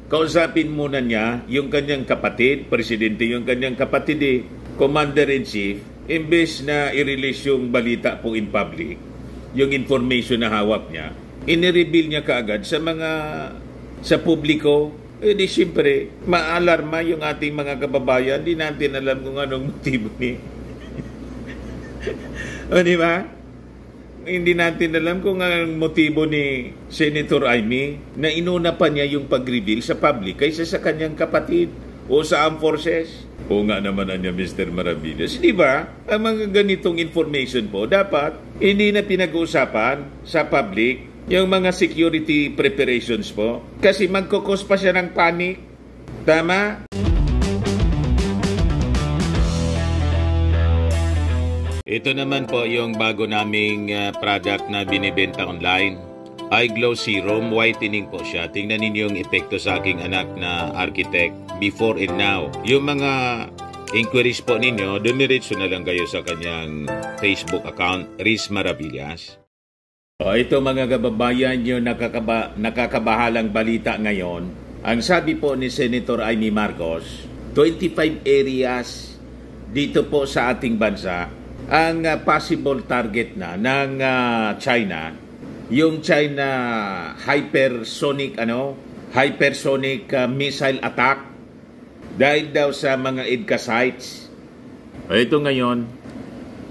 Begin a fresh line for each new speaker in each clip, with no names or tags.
kausapin muna niya yung kanyang kapatid, presidente yung kanyang kapatid commander-in-chief, imbes na i-release yung balita po in public, yung information na hawak niya, inireveal niya kaagad sa publiko. Di siyempre, maalarma yung ating mga kababayan. Di natin alam kung anong motibo ni. O di ba? Hindi natin alam kung anong motibo ni Senator Amy na inuna pa niya yung pag-reveal sa public kaysa sa kanyang kapatid o sa armed forces. O nga naman niya, Mr. Maravillas. Di ba? Ang mga ganitong information po, dapat hindi na pinag-uusapan sa public yung mga security preparations po. Kasi magkukos pa siya ng panic. Tama? Ito naman po yung bago naming product na binibenta online. iGlow Serum Whitening po siya. Tingnan ninyo yung epekto sa aking anak na architect before and now. Yung mga inquiries po ninyo, dumiretso na lang kayo sa kanyang Facebook account, Riz Maravillas. Ito mga kababayan, yung nakakabahalang balita ngayon. Ang sabi po ni Senator Amy Marcos, 25 areas dito po sa ating bansa ang possible target na ng China. Yung China hypersonic missile attack dahil daw sa mga EDCA sites. Ito ngayon,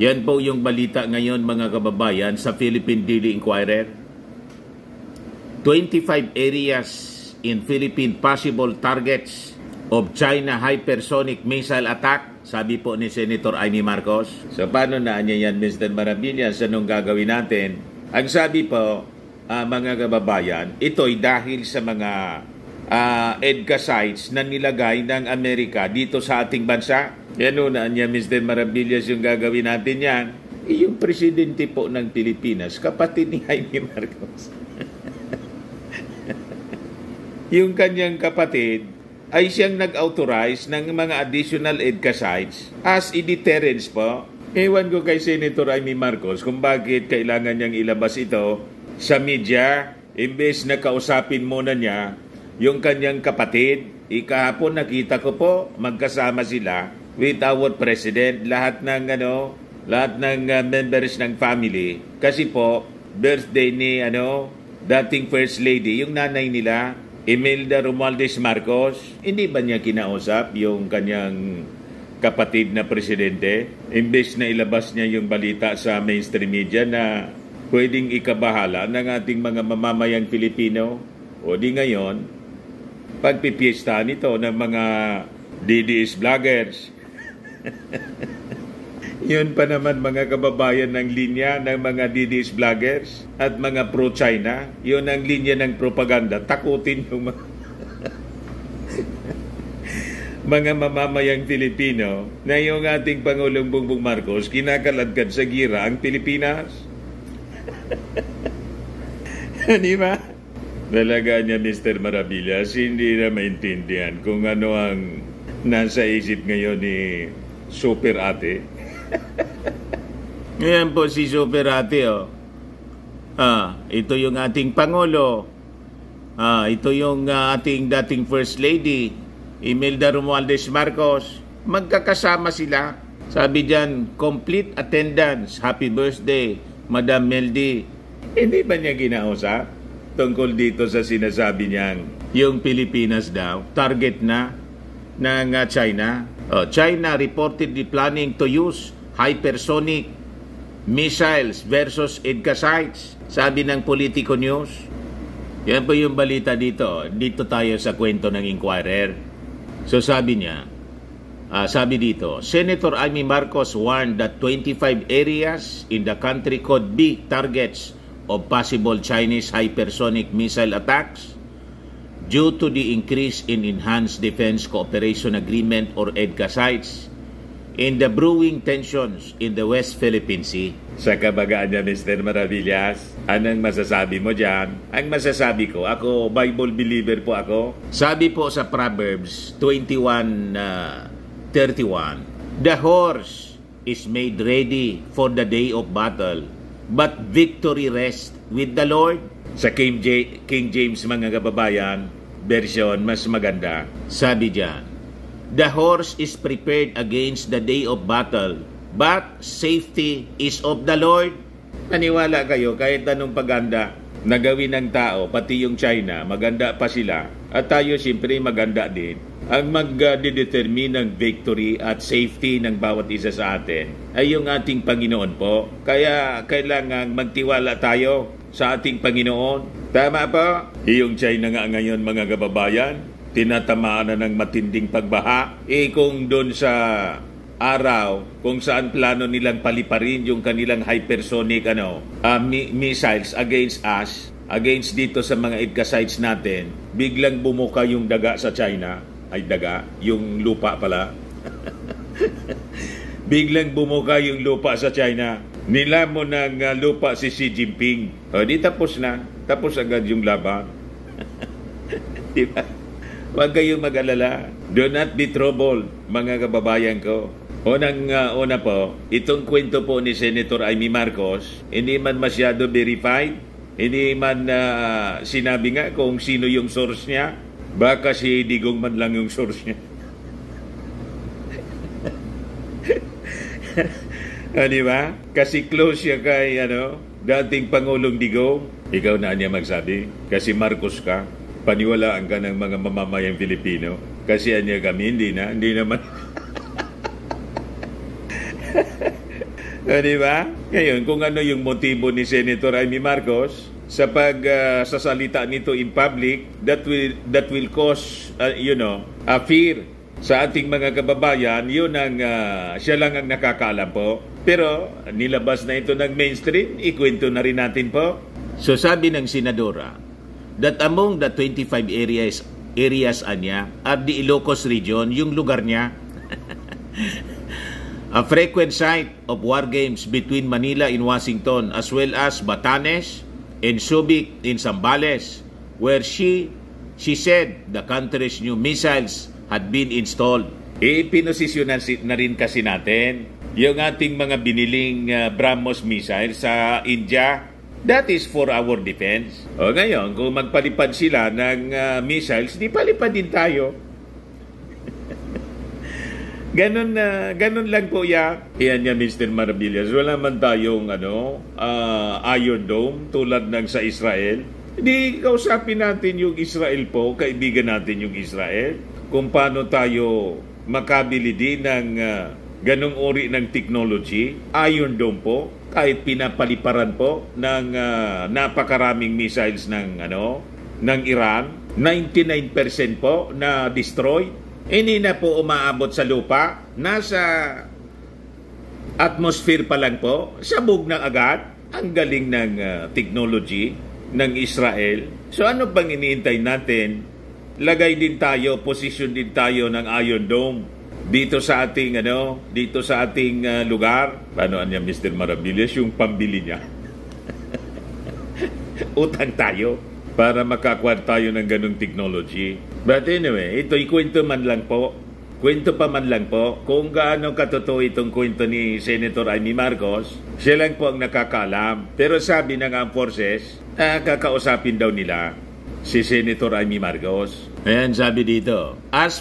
yan po yung balita ngayon mga kababayan sa Philippine Daily Inquirer. 25 areas in Philippine possible targets of China hypersonic missile attack, sabi po ni Senator Amy Marcos. So paano na niya yan, Mr. Maravillas? Anong gagawin natin? Ang sabi po, mga kababayan, ito'y dahil sa mga EDCA sites na nilagay ng Amerika dito sa ating bansa. Yan na niya, Mr. Maravillas, yung gagawin natin yan. Yung presidente po ng Pilipinas, kapatid ni Jaime Marcos. Yung kanyang kapatid ay siyang nag-authorize ng mga additional EDCA sites as a deterrence po. Ewan ko kay Senator Jaime Marcos kung bakit kailangan niyang ilabas ito sa media imbes na kausapin muna niya yung kanyang kapatid. Kahapon nakita ko po magkasama sila with our president, lahat ng members ng family. Kasi po birthday ni dating first lady, yung nanay nila, Imelda Romualdez Marcos. Hindi ba niya kinausap yung kanyang kapatid na presidente? Imbes na ilabas niya yung balita sa mainstream media na pwedeng ikabahala ng ating mga mamamayang Pilipino. O di ngayon, pagpipiestahan ito ng mga DDS vloggers. Yun pa naman mga kababayan ng linya ng mga DDS vloggers at mga pro-China. Yun ang linya ng propaganda. Takutin yung mga mamamayang Filipino na yung ating Pangulong Bongbong Marcos kinakaladkad sa gira ang Pilipinas. Di ba? Talaga niya, Mr. Maravillas, hindi na maintindihan kung ano ang nasa isip ngayon ni Super Ate. Ngayon po si Super Ate, ito yung ating Pangulo. Ito yung ating dating First Lady, Imelda Romualdez Marcos. Magkakasama sila. Sabi dyan, complete attendance. Happy birthday, Madam Meldy. Hindi ba niya ginausap tungkol dito sa sinasabi niyang yung Pilipinas daw, target na ng China? China reportedly planning to use hypersonic missiles versus EDCA sites, sabi ng Politico News. Yan po yung balita dito. Dito tayo sa kwento ng Inquirer. So sabi niya, sabi dito, Senator Amy Marcos warned that 25 areas in the country could be targets of possible Chinese hypersonic missile attacks due to the increase in Enhanced Defense Cooperation Agreement or EDCA sites in the brewing tensions in the West Philippine Sea. Sa kabagaan niya, Mr. Maravillas, anong masasabi mo dyan? Ang masasabi ko, ako, Bible believer po ako. Sabi po sa Proverbs 21:31, the horse is made ready for the day of battle, but victory rests with the Lord. Sa King James, mga kababayan, version, mas maganda. Sabi diyan, the horse is prepared against the day of battle, but safety is of the Lord. Naniwala kayo, kahit anong paganda na gawin ng tao, pati yung China, maganda pa sila. At tayo siyempre maganda din. Ang mag-determine ng victory at safety ng bawat isa sa atin ay yung ating Panginoon po. Kaya kailangan magtiwala tayo sa ating Panginoon. Tama po? Yung China nga ngayon mga kababayan, tinatamaan na ng matinding pagbaha. Kung doon sa araw, kung saan plano nilang paliparin yung kanilang hypersonic missiles against us, against dito sa mga EDCA sites natin, biglang bumuka yung daga sa China. Ay daga, yung lupa pala. Biglang bumuka yung lupa sa China. Nilamon ng lupa si Xi Jinping. O di tapos na. Tapos agad yung laban. Diba? Huwag kayong mag-alala. Do not be troubled, mga kababayan ko. Una po, itong kwento po ni Senator Amy Marcos, hindi man masyado verified, hindi man sinabi nga kung sino yung source niya. Baka si Digong man lang yung source niya. Di ba? Kasi close siya kay dating Pangulong Digong. Ikaw na niya magsabi. Kasi Marcos ka. Paniwalaan ka ng mga mamamayang Pilipino. Kasi niya kami, hindi naman. Di ba? Ngayon, kung ano yung motibo ni Senator Amy Marcos sa pagsasalita nito in public, that will cause a fear sa ating mga kababayan. Yun ang siya lang ang nakakaalam po. Pero nilabas na ito ng mainstream, ikwento na rin natin po. So sabi ng senadora that among the 25 areas anya at the Ilocos region, yung lugar niya, a frequent site of war games between Manila and Washington, as well as Batanes and Subic in Zambales, where she said the country's new missiles had been installed. Pinosisyonan na rin kasi natin yung ating mga biniling BrahMos missiles sa India. That is for our defense. O ngayon, kung magpalipad sila ng missiles, di palipad din tayo. Ganun lang po yan. Yan niya, Mr. Maravillas. Wala man tayong Iron Dome tulad ng sa Israel. Hindi, kausapin natin yung Israel po, kaibigan natin yung Israel, kung paano tayo makabili din ng ganong uri ng technology. Iron Dome po, kahit pinapaliparan po ng napakaraming missiles ng Iran, 99% po na destroyed. Hindi na po umaabot sa lupa, nasa atmosphere pa lang po, sabog na agad. Ang galing ng technology ng Israel. So ano pang iniintay natin? Lagay din tayo, position din tayo ng Iron Dome dito sa ating lugar. Paano niya, Mr. Maravillas, yung pambili niya? Utang tayo para makakuha tayo ng ganung technology. But anyway, ito'y kwento man lang po. Kwento pa man lang po. Kung gaano katotoo itong kwento ni Senator Amy Marcos, siya lang po ang nakakaalam. Pero sabi ng Armed Forces, kakausapin daw nila si Senator Amy Marcos. Ayan, sabi dito, as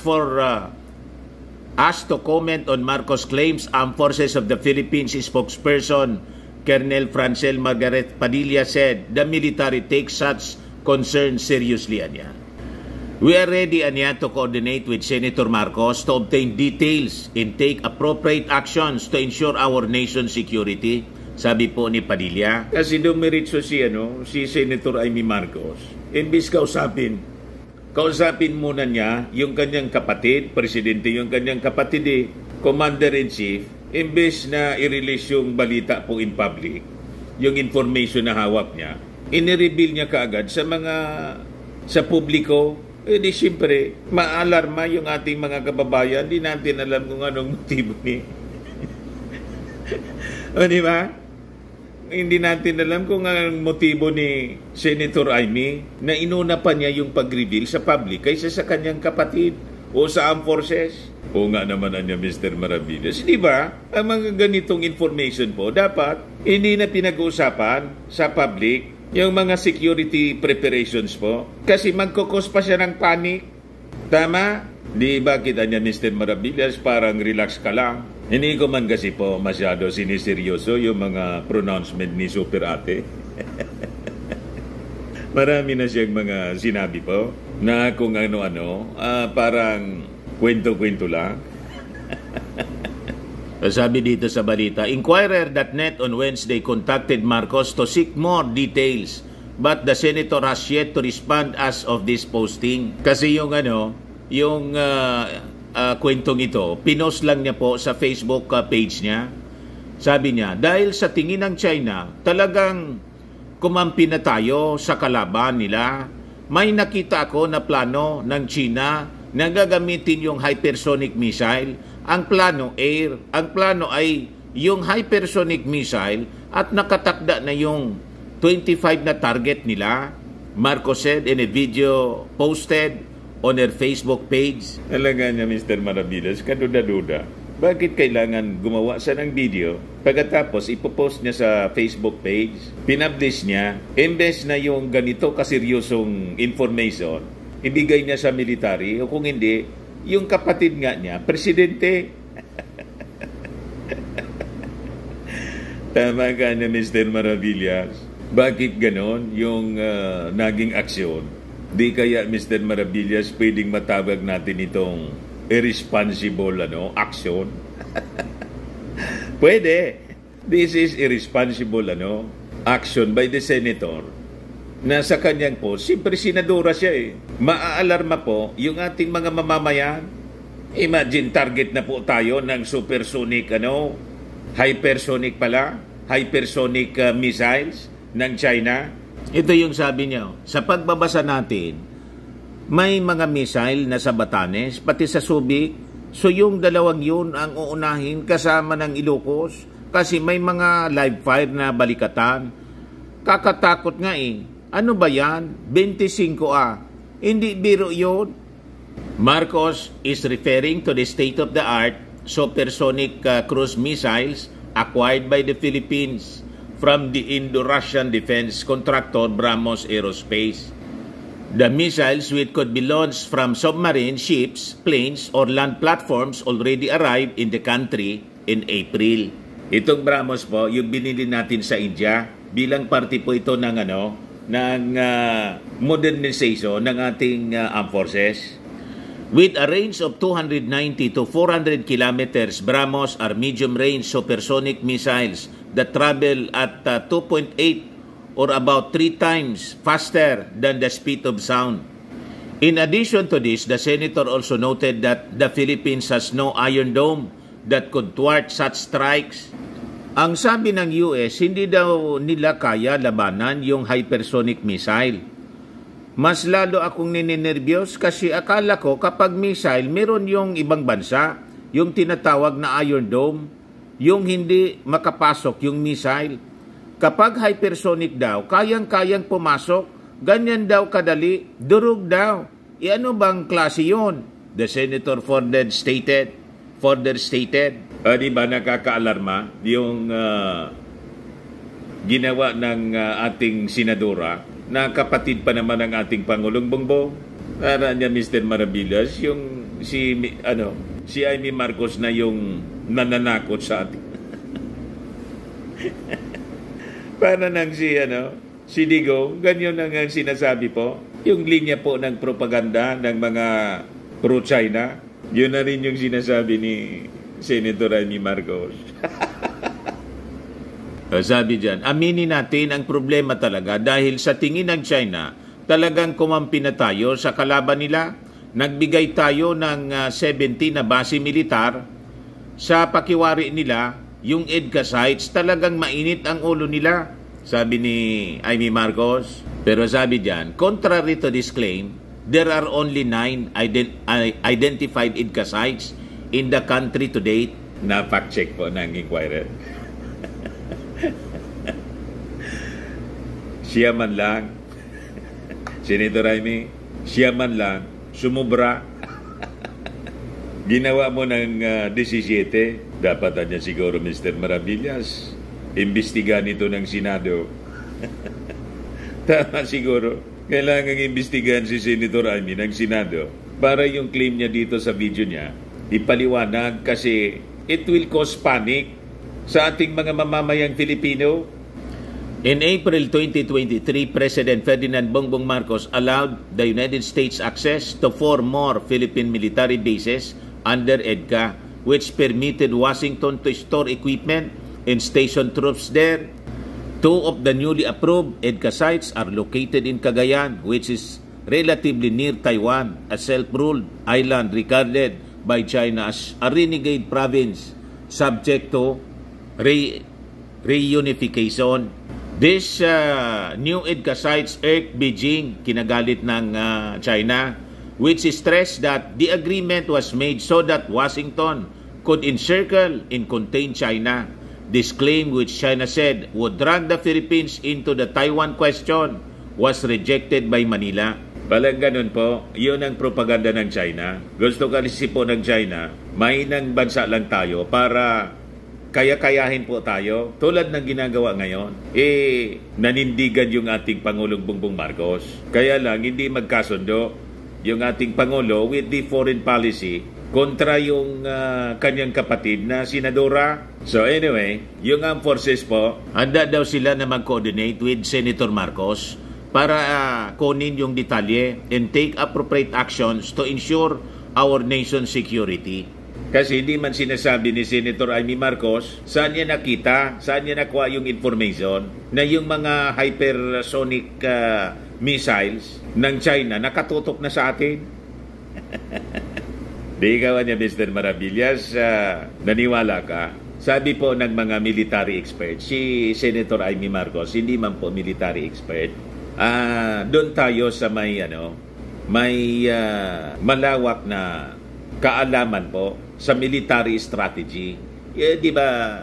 to comment on Marcos' claims, Armed Forces of the Philippines spokesperson Colonel Francel Margaret Padilla said the military takes such concern seriously, anya. We are ready, anya, to coordinate with Senator Marcos to obtain details and take appropriate actions to ensure our nation's security, sabi po ni Padilla. Kasi dumiritso si Senator Amy Marcos. Imbis kausapin muna niya yung kanyang kapatid, presidente yung kanyang kapatid, Commander-in-Chief, imbis na i-release yung balita po in public, yung information na hawak niya, inireveal niya kaagad sa publiko. Di siyempre, maalarma yung ating mga kababayan. Di natin alam kung anong motibo ni. O di ba? Hindi natin alam kung anong motibo ni Senator Amy na inuna pa niya yung pag-reveal sa public kaysa sa kanyang kapatid o sa Armed Forces. O nga naman niya, Mr. Maravillas. Di ba? Ang mga ganitong information po, dapat hindi na pinag-uusapan sa public. Yung mga security preparations po. Kasi magkukos pa siya ng panic. Tama? Di ba kita niya, Mr. Maravillas, parang relax ka lang. Hindi ko man kasi po masyado siniseryoso yung mga pronouncement ni Super Ate. Marami na siyang mga sinabi po na kung ano-ano, parang kwento-kwento lang. Sabi dito sa balita, Inquirer.net on Wednesday contacted Marcos to seek more details, but the senator has yet to respond as of this posting. Kasi yung kwentong ito, pinost lang niya po sa Facebook page niya. Sabi niya, dahil sa tingin ng China, talagang kumampi na tayo sa kalaban nila. May nakita ako na plano ng China na gagamitin yung hypersonic missile. Ang plano air, ang plano ay yung hypersonic missile at nakatakda na yung 25 na target nila, Marcos said in a video posted on her Facebook page. Talaga niya, Mr. Maravillas, kaduda-duda. Bakit kailangan gumawa siya ng video pagkatapos ipopost niya sa Facebook page? Pinpublish niya, imbes na yung ganito kaseryosong information, ibigay niya sa military o kung hindi, yung kapatid nga niya, presidente. Tama ka niya, Mr. Maravillas. Bakit ganon yung naging aksyon? Di kaya, Mr. Maravillas, pwedeng matawag natin itong irresponsible action? Pwede. This is irresponsible action by the senator. Nasa kanyang po, siyempre senadora siya Maaalarma po yung ating mga mamamayan. Imagine, target na po tayo ng supersonic, hypersonic hypersonic missiles ng China. Ito yung sabi niya. Sa pagbabasa natin, may mga missile na sa Batanes, pati sa Subic. So yung dalawang yun ang uunahin kasama ng Ilocos kasi may mga live fire na balikatan. Kakatakot nga Ano ba yan? 25 Hindi biro yun. Marcos is referring to the state-of-the-art supersonic cruise missiles acquired by the Philippines from the Indo-Russian defense contractor BrahMos Aerospace. The missiles, which could be launched from submarine ships, planes, or land platforms, already arrived in the country in April. Itong BrahMos po, yung binili natin sa India, bilang parte po ito ng modernization ng ating armed forces. With a range of 290 to 400 kilometers, BrahMos are medium-range supersonic missiles that travel at 2.8 or about 3 times faster than the speed of sound. In addition to this, the senator also noted that the Philippines has no Iron Dome that could thwart such strikes. Ang sabi ng US, hindi daw nila kaya labanan yung hypersonic missile. Mas lalo akong ninenervyos kasi akala ko kapag missile, meron yung ibang bansa, yung tinatawag na Iron Dome, yung hindi makapasok yung missile. Kapag hypersonic daw, kayang-kayang pumasok, ganyan daw kadali, durug daw. Ano bang klase yun? The senator further stated, di ba nakakaalarma yung ginawa ng ating senadora na kapatid pa naman ng ating Pangulong Bongbong. Para niya, Mr. Maravillas, yung si Amy Marcos na yung nananakot sa atin. Para nang si Digong, ganyan ang sinasabi po. Yung linya po ng propaganda ng mga pro-China, yun na rin yung sinasabi ni Senator Amy Marcos. Sabi dyan, aminin natin ang problema talaga dahil sa tingin ng China, talagang kumampi na tayo sa kalaban nila. Nagbigay tayo ng 70 na base militar. Sa pakiwari nila, yung EDCA sites, talagang mainit ang ulo nila, sabi ni Amy Marcos. Pero sabi dyan, contrary to this claim, there are only 9 identified EDCA sites in the country to date. Na-fact check po ng Inquirer. Siya man lang, Senator Amy, siya man lang, sumubra. Ginawa mo ng 17, dapat niya siguro, Mr. Maravillas, imbestigahan ito ng Senado. Tama siguro. Kailangang imbestigahan si Senator Amy ng Senado para yung claim niya dito sa video niya ipaliwanag kasi it will cause panic sa ating mga mamamayang Filipino. In April 2023, President Ferdinand Bongbong Marcos allowed the United States access to 4 more Philippine military bases under EDCA, which permitted Washington to store equipment and station troops there. 2 of the newly approved EDCA sites are located in Cagayan, which is relatively near Taiwan, a self-ruled island regarded by China as a renegade province subject to reunification. This new EDCA sites irked Beijing, kinagalit ng China, which stressed that the agreement was made so that Washington could encircle and contain China. This claim, which China said would drag the Philippines into the Taiwan question, was rejected by Manila. Palang ganun po, yun ang propaganda ng China. Gusto kasi po ng China, mahinang bansa lang tayo para kaya-kayahin po tayo. Tulad ng ginagawa ngayon, nanindigan yung ating Pangulong Bongbong Marcos. Kaya lang, hindi magkasundo yung ating Pangulo with the foreign policy kontra yung kanyang kapatid na senadora. So anyway, yung armed forces po, handa daw sila na mag-coordinate with Senator Marcos para kunin yung detalye and take appropriate actions to ensure our nation's security. Kasi hindi man sinasabi ni Senator Amy Marcos saan niya nakita, saan niya nakuha yung information na yung mga hypersonic missiles ng China nakatutok na sa atin. Di ikaw niya, Mr. Maravillas, naniwala ka? Sabi po ng mga military experts, si Senator Amy Marcos, hindi man po military expert, doon tayo sa may malawak na kaalaman po sa military strategy. Di ba,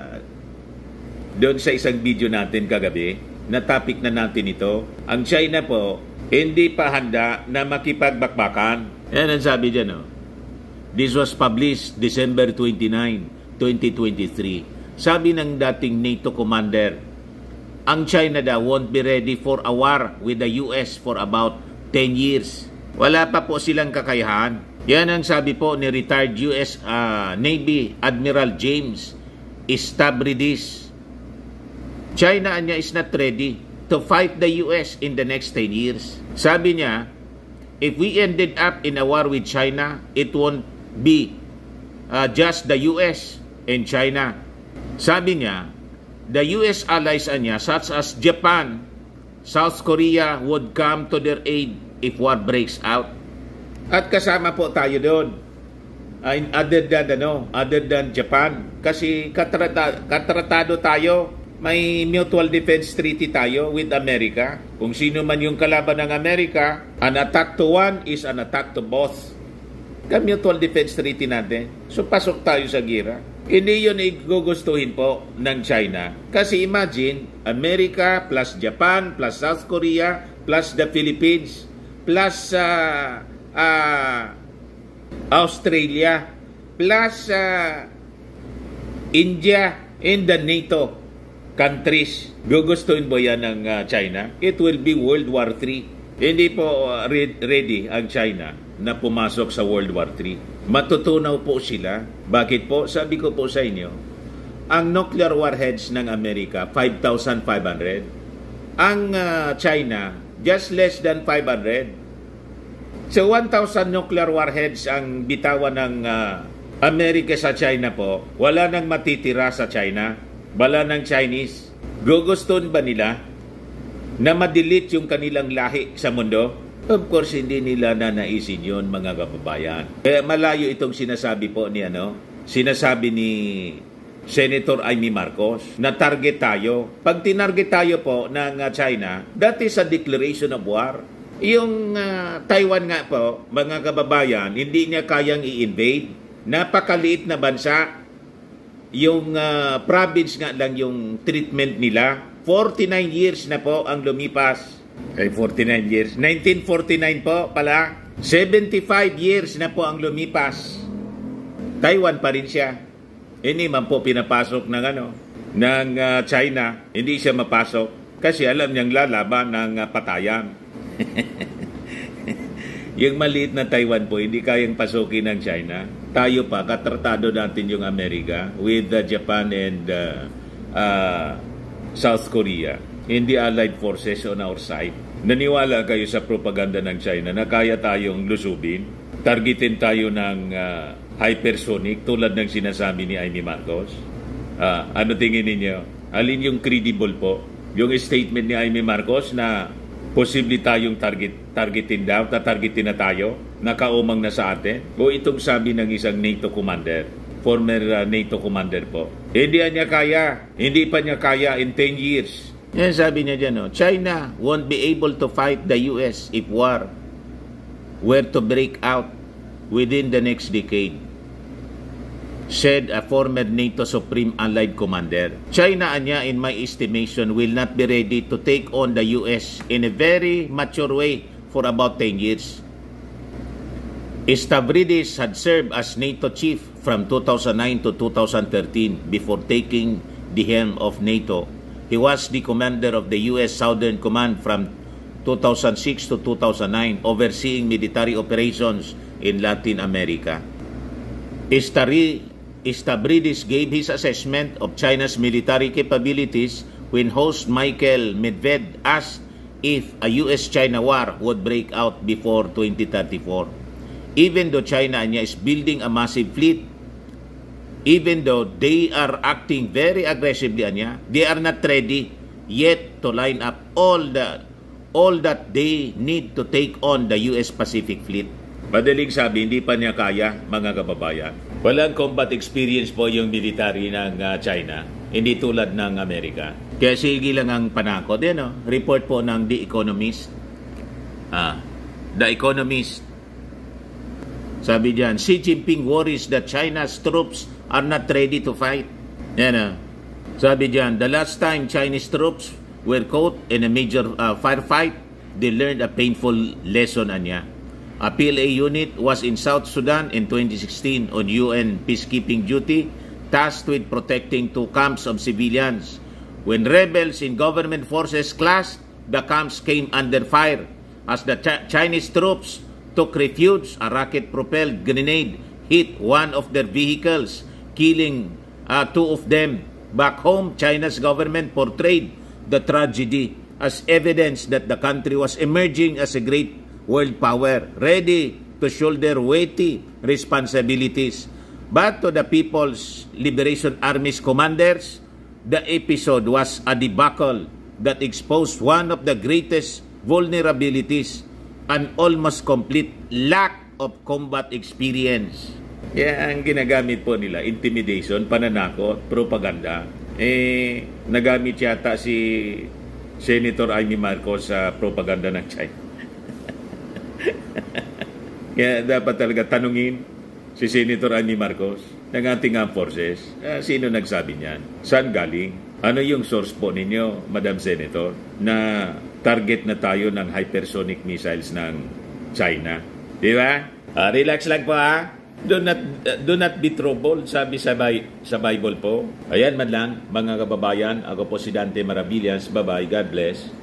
doon sa isang video natin kagabi, na topic na natin ito, ang China po, hindi pa handa na makipagbakbakan. Yan ang sabi dyan, no? This was published December 29, 2023. Sabi ng dating NATO commander, ang China daw won't be ready for a war with the US for about 10 years. Wala pa po silang kakayahan. Yan ang sabi po ni retired US Navy Admiral James Stavridis. China niya is not ready to fight the US in the next 10 years. Sabi niya, if we ended up in a war with China, it won't be just the US and China. Sabi niya, the US allies niya such as Japan, South Korea would come to their aid if war breaks out. At kasama po tayo doon. Other than Japan. Kasi katratado tayo. May mutual defense treaty tayo with America. Kung sino man yung kalaban ng Amerika, an attack to one is an attack to both. Mutual defense treaty natin. So pasok tayo sa gira. Hindi yun igugustuhin po ng China. Kasi imagine, America plus Japan plus South Korea plus the Philippines plus Australia plus India and the NATO countries. Gugustuhin mo yan ng China? It will be World War III. Hindi po ready ang China na pumasok sa World War III. Matutunaw po sila. Bakit po? Sabi ko po sa inyo, ang nuclear warheads ng Amerika, 5,500. Ang China, just less than 500. So 1,000 nuclear warheads ang bitawan ng Amerika sa China po. Wala nang matitira sa China. Wala ng Chinese. Gugustuhin ba nila na ma-delete yung kanilang lahi sa mundo? Of course, hindi nila nanaisin yun, mga kababayan. Kaya malayo itong sinasabi po ni sinasabi ni Senator Amy Marcos na target tayo. Pag tinarget tayo po ng China, that is a declaration of war. Yung Taiwan nga po, mga kababayan, hindi niya kayang i-invade. Napakaliit na bansa. Yung province nga lang yung treatment nila. 49 years na po ang lumipas. Ay, 49 years. 1949 po pala. 75 years na po ang lumipas. Taiwan pa rin siya. Hindi man po pinapasok ng China. Hindi siya mapasok. Kasi alam niyang lalaban ng patayan. Yung maliit na Taiwan po, hindi kayang pasukin ng China. Tayo pa, katratado natin yung Amerika with Japan and South Korea in the allied forces on our side. Naniwala kayo sa propaganda ng China na kaya tayong lusubin, targetin tayo ng hypersonic tulad ng sinasabi ni Amy Marcos? Ano tingin ninyo? Alin yung credible po? Yung statement ni Amy Marcos na posible tayong targetin daw, targetin na tayo, nakaumang na sa atin? O itong sabi ng isang NATO commander, former NATO commander po? Hindi niya kaya, hindi pa niya kaya in 10 years. Yan sabi niya dyan, China won't be able to fight the US if war were to break out within the next decade, said a former NATO Supreme Allied Commander. China, anya, in my estimation, will not be ready to take on the US in a very mature way for about 10 years. Stavridis had served as NATO chief from 2009 to 2013 before taking the helm of NATO. He was the commander of the US Southern Command from 2006 to 2009, overseeing military operations in Latin America. Stavridis gave his assessment of China's military capabilities when host Michael Medved asked if a US-China war would break out before 2034. Even though China is building a massive fleet, even though they are acting very aggressively, they are not ready yet to line up all that they need to take on the US Pacific Fleet. Madaling sabi, hindi pa niya kaya, mga kababayan. Walang combat experience po yung military ng China, hindi tulad ng Amerika. Kaya sige lang ang panakot. Report po ng The Economist. The Economist. Sabi diyan, Xi Jinping worries that China's troops are not ready to fight. Sabi diyan, the last time Chinese troops were caught in a major firefight, they learned a painful lesson. A PLA unit was in South Sudan in 2016 on UN peacekeeping duty, tasked with protecting 2 camps of civilians. When rebels in government forces clashed, the camps came under fire. As the Chinese troops took refuge, a rocket-propelled grenade hit one of their vehicles, killing 2 of them. Back home, China's government portrayed the tragedy as evidence that the country was emerging as a great world power, ready to shoulder weighty responsibilities. But to the People's Liberation Army's commanders, the episode was a debacle that exposed one of the greatest vulnerabilities, an almost complete lack of combat experience. Ang ginagamit po nila, intimidation, pananakot, propaganda. Nagamit yata si Senator Amy Marcos sa propaganda ng China. Kaya dapat talaga tanungin si Senator Amy Marcos ng ating armed forces. Sino nagsabi niyan? Saan galing? Ano yung source po ninyo, Madam Senator, na target na tayo ng hypersonic missiles ng China? Di ba? Relax lang po Do not be troubled, sabi sa Bible po. Ayan man lang, mga kababayan. Ako po si Dante Maravillas. Bye-bye. God bless.